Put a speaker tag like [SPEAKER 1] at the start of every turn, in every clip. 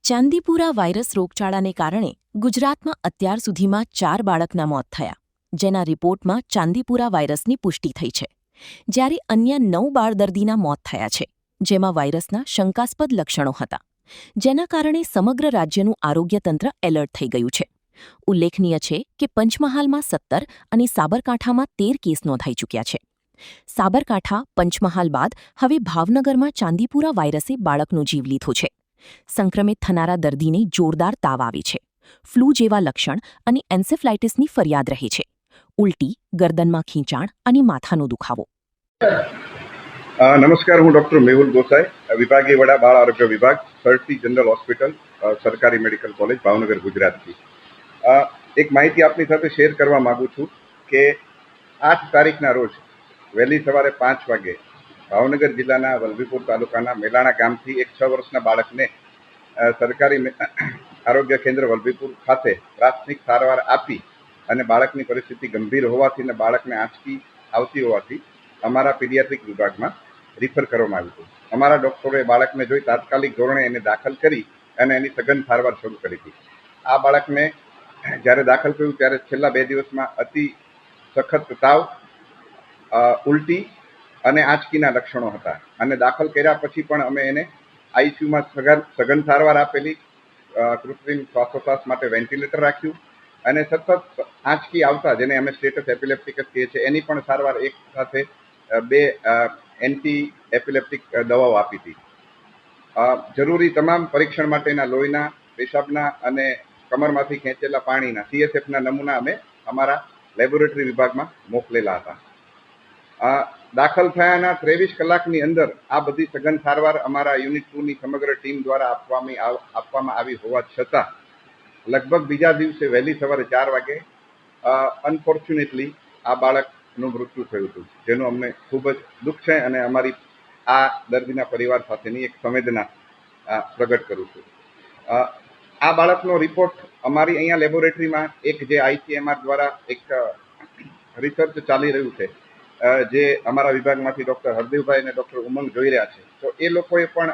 [SPEAKER 1] Chandipura virus રોગચાળાને કારણે ગુજરાતમાં અત્યાર સુધીમાં 4 બાળકના મોત થયા, જેના રિપોર્ટમાં ચાંદીપુરા વાયરસની પુષ્ટિ થઈ છે, જ્યારે અન્ય 9 બાળ દર્દીના મોત થયા છે, જેમાં વાયરસના શંકાસ્પદ લક્ષણો હતા, જેના કારણે સમગ્ર રાજ્યનું આરોગ્ય તંત્ર એલર્ટ થઈ ગયું છે. ઉલ્લેખનીય છે કે પંચમહાલમાં 17 અને સાબરકાંઠામાં 13 કેસ નોંધાઈ ચૂક્યા છે. સાબરકાંઠા, પંચમહાલ બાદ હવે ભાવનગરમાં ચાંદીપુરા વાયરસે બાળકનો જીવ લીધો છે. સંક્રમિત થનારા દર્દીને જોરદાર તાવ આવે છે, ફ્લૂ જેવા લક્ષણ અને એન્સેફલાઇટિસની ફરિયાદ રહે છે, ઉલટી, ગરદનમાં ખીંચાણ અને માથાનો દુખાવો.
[SPEAKER 2] નમસ્કાર, હું ડોક્ટર મેહુલ ગોસાઈ, વિભાગીય વડા બાળ આરોગ્ય વિભાગ, સર્ટી જનરલ હોસ્પિટલ, સરકારી મેડિકલ કોલેજ, ભાવનગર, ગુજરાતથી. એક માહિતી આપની સાથે શેર કરવા માંગુ છું કે 8 તારીખના રોજ વહેલી સવારે 5 વાગે ભાવનગર જિલ્લાના વલભીપુર તાલુકાના મેલાણા ગામથી એક 6 વર્ષના બાળકને સરકારી આરોગ્ય કેન્દ્ર વલભીપુર ખાતે પ્રાથમિક સારવાર આપી અને બાળકની પરિસ્થિતિ ગંભીર હોવાથી અને બાળકને આંચકી આવતી હોવાથી અમારા પીડિયાટ્રિક વિભાગમાં રિફર કરવામાં આવ્યું હતું. અમારા ડોક્ટરોએ બાળકને જોઈ તાત્કાલિક ધોરણે એને દાખલ કરી અને એની સઘન સારવાર શરૂ કરી હતી. આ બાળકને જ્યારે દાખલ કર્યું ત્યારે છેલ્લા 2 દિવસમાં અતિ સખત તાવ, ઉલટી અને આંચકીના લક્ષણો હતા અને દાખલ કર્યા પછી પણ અમે એને આઈસીયુમાં સઘન સારવાર આપેલી, કૃત્રિમ શ્વાસોચ્છ્વાસ માટે વેન્ટિલેટર રાખ્યું અને સતત આંચકી આવતા, જેને અમે સ્ટેટસ એપિલેપ્ટિકસ કહીએ છીએ, એની પણ સારવાર એક સાથે 2 એન્ટી એપિલેપ્ટિક દવાઓ આપી હતી. જરૂરી તમામ પરીક્ષણ માટેના લોહીના, પેશાબના અને કમરમાંથી ખેંચેલા પાણીના CSFના નમૂના અમે અમારા લેબોરેટરી વિભાગમાં મોકલેલા હતા. દાખલ થયાના 23 કલાકની અંદર આ બધી સઘન સારવાર અમારા યુનિટ 2ની સમગ્ર ટીમ દ્વારા આપવામાં આવી હોવા છતાં લગભગ બીજા દિવસે વહેલી સવારે 4 વાગે અનફોર્ચ્યુનેટલી આ બાળકનું મૃત્યુ થયું હતું, જેનું અમને ખૂબ જ દુઃખ છે અને અમારી આ દર્દીના પરિવાર સાથેની એક સંવેદના પ્રગટ કરું છું. આ બાળકનો રિપોર્ટ અમારી અહીંયા લેબોરેટરીમાં એક જે ICMR દ્વારા એક રિસર્ચ ચાલી રહ્યું છે, જે અમારા વિભાગમાંથી ડૉક્ટર હરદેવભાઈ અને ડૉક્ટર ઉમંગ જોઈ રહ્યા છે, તો એ લોકોએ પણ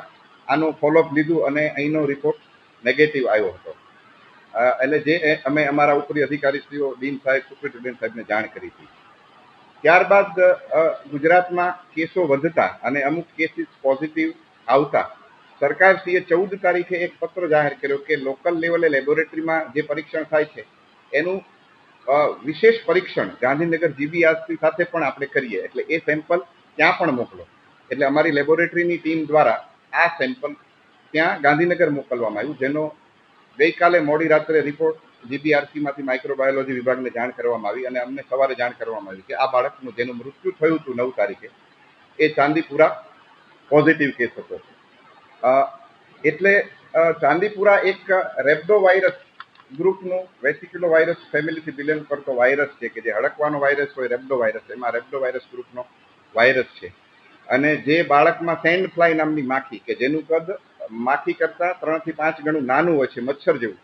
[SPEAKER 2] આનું ફોલોઅપ લીધું અને અહીંનો રિપોર્ટ નેગેટિવ આવ્યો હતો. એટલે જે અમે અમારા ઉપરી અધિકારીશ્રીઓ, ડીન સાહેબ, સુપ્રિન્ટેન્ડન્ટ સાહેબને જાણ કરી હતી. ત્યારબાદ ગુજરાતમાં કેસો વધતા અને અમુક કેસીસ પોઝિટિવ આવતા સરકારશ્રીએ 14 તારીખે એક પત્ર જાહેર કર્યો કે લોકલ લેવલે લેબોરેટરીમાં જે પરીક્ષણ થાય છે એનું વિશેષ પરીક્ષણ ગાંધીનગર GBRC સાથે પણ આપણે કરીએ, એટલે એ સેમ્પલ ત્યાં પણ મોકલો. એટલે અમારી લેબોરેટરીની ટીમ દ્વારા આ સેમ્પલ ત્યાં ગાંધીનગર મોકલવામાં આવ્યું, જેનો ગઈકાલે મોડી રાત્રે રિપોર્ટ GBRCમાંથી માઇક્રોબાયોલોજી વિભાગને જાણ કરવામાં આવી અને અમને સવારે જાણ કરવામાં આવી કે આ બાળકનું જેનું મૃત્યુ થયું હતું 9 તારીખે, એ ચાંદીપુરા પોઝિટિવ કેસ હતો. એટલે ચાંદીપુરા એક રેબડો વાયરસ ગ્રુપનું વેસિક્યુલો વાયરસ ફેમિલીથી બિલોંગ કરતો વાયરસ છે કે જે હડકવાનો વાયરસ હોય, રેબડો વાયરસ, એમાં રેબડો વાયરસ ગ્રુપનો વાયરસ છે. અને જે બાળકમાં સેન્ડ ફ્લાય નામની માખી, કે જેનું કદ માખી કરતાં 3 થી 5 ગણું નાનું હોય છે, મચ્છર જેવું,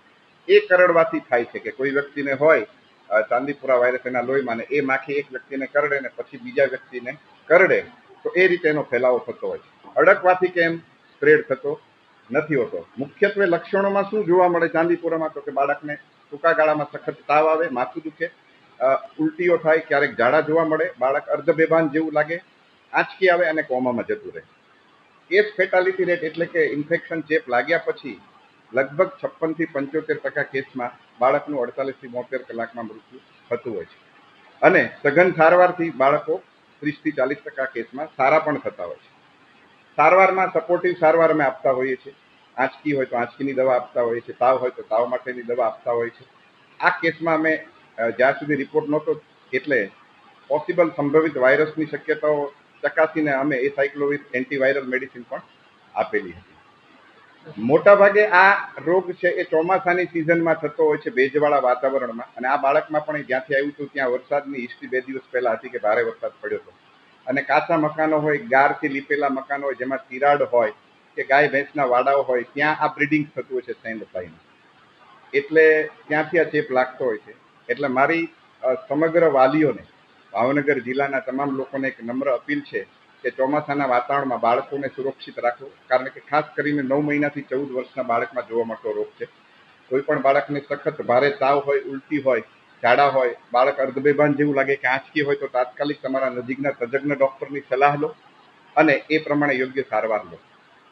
[SPEAKER 2] એ કરડવાથી થાય છે કે કોઈ વ્યક્તિને હોય ચાંદીપુરા વાયરસ એના લોહીમાં, ને એ માખી એક વ્યક્તિને કરડે ને પછી બીજા વ્યક્તિને કરડે, તો એ રીતે એનો ફેલાવો થતો હોય છે. હડકવાથી કેમ સ્પ્રેડ થતો નથી હોતો. મુખ્યત્વે લક્ષણોમાં શું જોવા મળે ચાંદીપુરામાં, તો કે બાળકને ટૂંકા ગાળામાં સખત તાવ આવે, માથું દુખે, ઉલટીઓ થાય, ક્યારેક ઝાડા જોવા મળે, બાળક અર્ધબેભાન જેવું લાગે, આંચકી આવે અને કોમામાં જતું રહે. કેસ ફેટાલિટી રેટ એટલે કે ઇન્ફેક્શન ચેપ લાગ્યા પછી લગભગ 56 થી 75% કેસમાં બાળકનું 48 થી 72 કલાકમાં મૃત્યુ થતું હોય છે. અને સઘન સારવારથી બાળકો 30 થી 40% કેસમાં સારા પણ થતા હોય છે. સારવારમાં સપોર્ટિવ સારવાર અમે આપતા હોઈએ છીએ. આંચકી હોય તો આંચકીની દવા આપતા હોઈએ છીએ, તાવ હોય તો તાવ માટેની દવા આપતા હોઈએ છીએ. આ કેસમાં અમે જ્યાં સુધી રિપોર્ટ નહોતો એટલે પોસિબલ સંભવિત વાયરસની શક્યતાઓ ચકાસીને અમે એસાયક્લોવિર એન્ટીવાયરલ મેડિસિન પણ આપેલી હતી. મોટાભાગે આ રોગ છે એ ચોમાસાની સિઝનમાં થતો હોય છે, ભેજવાળા વાતાવરણમાં. અને આ બાળકમાં પણ જ્યાંથી આવ્યું હતું ત્યાં વરસાદની હિસ્ટ્રી 2 દિવસ પહેલા હતી કે ભારે વરસાદ પડ્યો હતો. અને કાચા મકાનો હોય, ગારથી લીપેલા મકાનો હોય, જેમાં તિરાડ હોય કે ગાય ભેંસના વાડાઓ હોય, ત્યાં આ બ્રીડિંગ થતું હોય છે સેન્ડ ફ્લાયનું. એટલે ત્યાંથી આ ચેપ લાગતો હોય છે. એટલે મારી સમગ્ર વાલીઓને, ભાવનગર જિલ્લાના તમામ લોકોને એક નમ્ર અપીલ છે કે ચોમાસાના વાતાવરણમાં બાળકોને સુરક્ષિત રાખવો, કારણ કે ખાસ કરીને 9 મહિનાથી 14 વર્ષના બાળકમાં જોવા મળતો રોગ છે. કોઈ પણ બાળકને સખત ભારે તાવ હોય, ઉલટી હોય, ઝાડા હોય, બાળક અર્ધબેભાન જેવું લાગે કે આંચકી હોય, તો તાત્કાલિક તમારા નજીકના તજજ્ઞ ડૉક્ટરની સલાહ લો અને એ પ્રમાણે યોગ્ય સારવાર લો.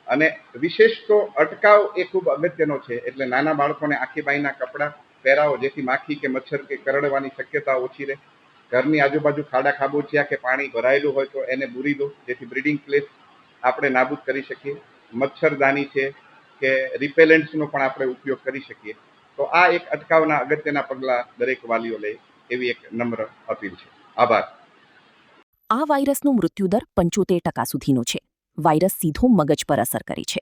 [SPEAKER 2] અને વિશેષ તો અટકાવ એ ખૂબ અગત્યનો છે. એટલે નાના બાળકોને આખી બાઈના કપડાં પહેરાવો, જેથી માખી કે મચ્છર કે કરડવાની શક્યતા ઓછી રહે. ઘરની આજુબાજુ ખાડા ખાબોચિયા કે પાણી ભરાયેલું હોય તો એને બૂરી દો, જેથી બ્રીડિંગ પ્લેસ આપણે નાબૂદ કરી શકીએ. મચ્છરદાની છે કે રિપેલેન્ટ્સનો પણ આપણે ઉપયોગ કરી શકીએ. તો આ એક અટકાવના અગત્યના પગલાં દરેક વાલીઓ લે એવી એક નમ્ર અપીલ છે. આભાર.
[SPEAKER 1] આ વાયરસનો મૃત્યુદર 75% સુધીનો છે. વાયરસ સીધો મગજ પર અસર કરે છે.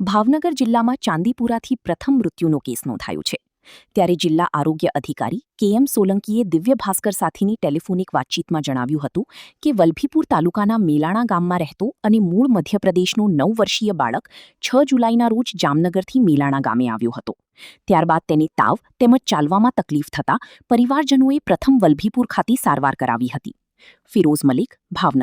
[SPEAKER 1] ભાવનગર જિલ્લામાં ચાંદીપુરાથી પ્રથમ મૃત્યુનો કેસ નોંધાયો છે. ત્યારે જિલ્લા આરોગ્ય અધિકારી KM સોલંકીએ દિવ્ય ભાસ્કર સાથેની ટેલિફોનિક વાતચીતમાં જણાવ્યું હતું કે વલભીપુર તાલુકાના મેલાણા ગામમાં રહેતો અને મૂળ મધ્યપ્રદેશનો 9 વર્ષીય બાળક 6 જુલાઈના રોજ જામનગરથી મેલાણા ગામે આવ્યો હતો. ત્યારબાદ તેને તાવ તેમજ ચાલવામાં તકલીફ થતાં પરિવારજનોએ પ્રથમ વલભીપુર ખાતે સારવાર કરાવી હતી. ફિરોઝ મલિક, ભાવનગર.